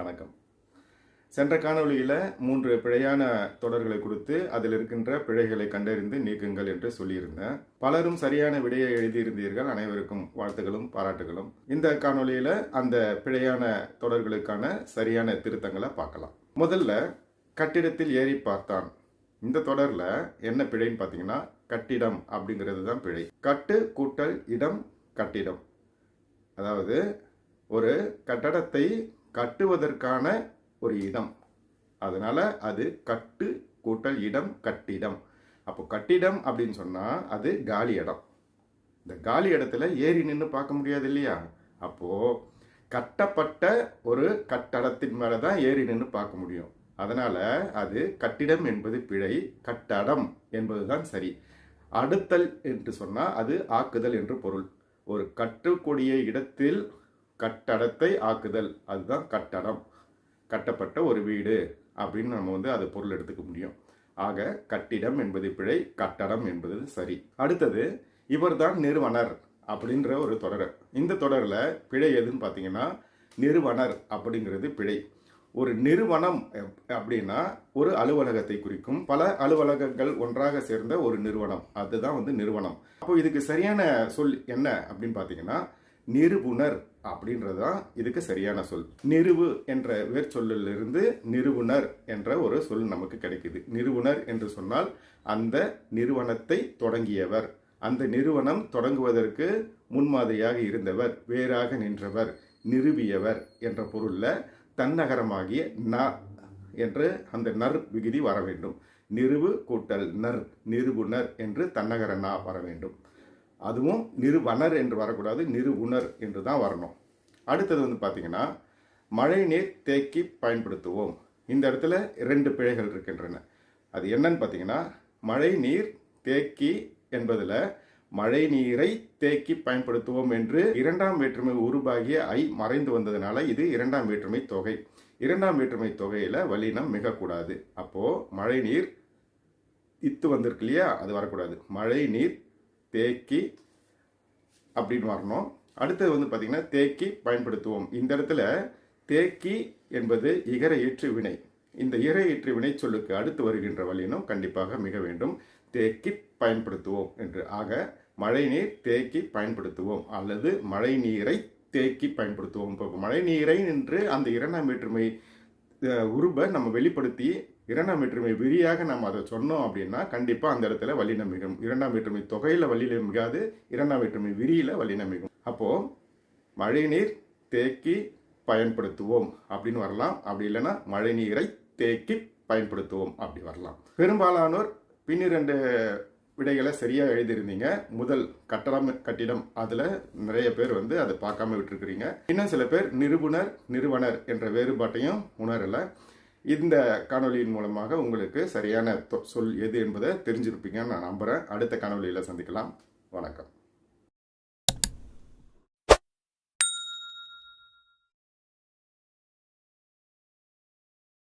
வணக்கம். சென்ற காணொளியில் 3 பிழையான தொடர்களை கொடுத்து அதில் இருக்கின்ற பிழைகளை கண்டறிந்து நீக்குங்கள் என்று சொல்லியிருந்தேன். பலரும் சரியான விடையை எழுதியிருந்தீர்கள். அனைவருக்கும் வாழ்த்துகளும் பாராட்டுகளும். இந்த காணொளியில் அந்த பிழையான தொடர்களுக்கான சரியான திருத்தங்களை பார்க்கலாம். முதல்ல கட்டிடத்தில் ஏறி பார்த்தான். இந்த தொடரில் என்ன பிழைன்னு பார்த்தீங்கன்னா கட்டிடம் அப்படிங்கிறது தான் பிழை. கட்டு கூட்டல் இடம் கட்டிடம். அதாவது ஒரு கட்டடத்தை கட்டுவதற்கான ஒரு இடம், அதனால அது கட்டு கூட்டல் இடம் கட்டிடம். அப்போ கட்டிடம் அப்படின்னு சொன்னா அது காலி இடம். இந்த காலி இடத்துல ஏறி நின்று பார்க்க முடியாது இல்லையா? அப்போ கட்டப்பட்ட ஒரு கட்டடத்தின் மேலதான் ஏறி நின்று பார்க்க முடியும். அதனால அது கட்டிடம் என்பது பிழை, கட்டடம் என்பதுதான் சரி. அடுத்தல் என்று சொன்னா அது ஆக்குதல் என்று பொருள். ஒரு கட்டக்கூடிய இடத்தில் கட்டடத்தை ஆக்குதல், அதுதான் கட்டடம். கட்டப்பட்ட ஒரு வீடு அப்படின்னு நம்ம அது பொருள் எடுத்துக்க முடியும். ஆக கட்டிடம் என்பது பிழை, கட்டடம் என்பது சரி. அடுத்தது இவர்தான் நிறுவனர் அப்படின்ற ஒரு தொடர். இந்த தொடரில் பிழை எதுன்னு பார்த்தீங்கன்னா நிறுவனர் அப்படிங்கிறது பிழை. ஒரு நிறுவனம் அப்படின்னா ஒரு அலுவலகத்தை குறிக்கும். பல அலுவலகங்கள் ஒன்றாக சேர்ந்த ஒரு நிறுவனம், அதுதான் நிறுவனம். அப்போ இதுக்கு சரியான சொல் என்ன அப்படின்னு பார்த்தீங்கன்னா நிறுவுனர் அப்படின்றதுதான் இதுக்கு சரியான சொல். நிறுவு என்ற வேர் சொல்லிலிருந்து நிறுவுனர் என்ற ஒரு சொல் நமக்கு கிடைக்குது. நிறுவுனர் என்று சொன்னால் அந்த நிறுவனத்தை தொடங்கியவர், அந்த நிறுவனம் தொடங்குவதற்கு முன்மாதிரியாக இருந்தவர், வேறாக நின்றவர், நிறுவியவர் என்ற பொருள்ல தன்னகரமாகிய ந என்று அந்த நர் விகுதி வர வேண்டும். நிறுவு கூட்டல் நர், நிறுவுனர் என்று தன்னகர நா வர வேண்டும். அதுவும் நிறுவனர் என்று வரக்கூடாது, நிறுவுனர் என்று தான் வரணும். அடுத்தது பார்த்தீங்கன்னா மழை நீர் தேக்கி பயன்படுத்துவோம். இந்த இடத்துல 2 பிழைகள் இருக்கின்றன. அது என்னன்னு பார்த்தீங்கன்னா மழை நீர் தேக்கி என்பதில் மழை நீரை தேக்கி பயன்படுத்துவோம் என்று 2ஆம் வேற்றுமை உருவாகிய ஐ மறைந்து வந்ததுனால இது 2ஆம் வேற்றுமை தொகை. 2ஆம் வேற்றுமை தொகையில வல்லினம் மிகக்கூடாது. அப்போ மழை நீர் இத்து வந்திருக்கு இல்லையா, அது வரக்கூடாது. மழை நீர் தேக்கி அப்படின்னு வரணும். அடுத்தது பார்த்தீங்கன்னா தேக்கி பயன்படுத்துவோம். இந்த இடத்துல தேக்கி என்பது இகர ஈற்று வினை. இந்த இகர ஈற்று வினை சொல்லுக்கு அடுத்து வருகின்ற வல்லினம் கண்டிப்பாக மிக வேண்டும். தேக்கி பயன்படுத்துவோம் என்று. ஆக மழை நீர் தேக்கி பயன்படுத்துவோம் அல்லது மழை நீரை தேக்கி பயன்படுத்துவோம். இப்போ மழை நீரை என்று அந்த 2ஆம் வேற்றுமை உருபை நம்ம வெளிப்படுத்தி 2ஆம் வேற்றுமை விரியாக நம்ம அதை சொன்னோம் அப்படின்னா கண்டிப்பாக அந்த இடத்துல வல்லினம் மிகும். 2ஆம் வேற்றுமை தொகையில் வல்லினம் மிகாது, 2ஆம் வேற்றுமை விரியில வல்லினம் மிகும். அப்போ மழை நீர் தேக்கி பயன்படுத்துவோம் அப்படின்னு வரலாம். அப்படி இல்லைன்னா மழை நீரை தேக்கி பயன்படுத்துவோம் அப்படி வரலாம். பெரும்பாலானோர் பின்னிரண்டு விடைகளை சரியா எழுதியிருந்தீங்க. முதல் கட்டிடம் அதுல நிறைய பேர் அதை பார்க்காம விட்டுருக்கிறீங்க. இன்னும் சில பேர் நிறுவனர் நிறுவனர் என்ற வேறுபாட்டையும் உணரல. இந்த காணொலியின் மூலமாக உங்களுக்கு சரியான சொல் எது என்பதை தெரிஞ்சிருப்பீங்கன்னு நான் நம்புறேன். அடுத்த காணொலியில சந்திக்கலாம். வணக்கம்.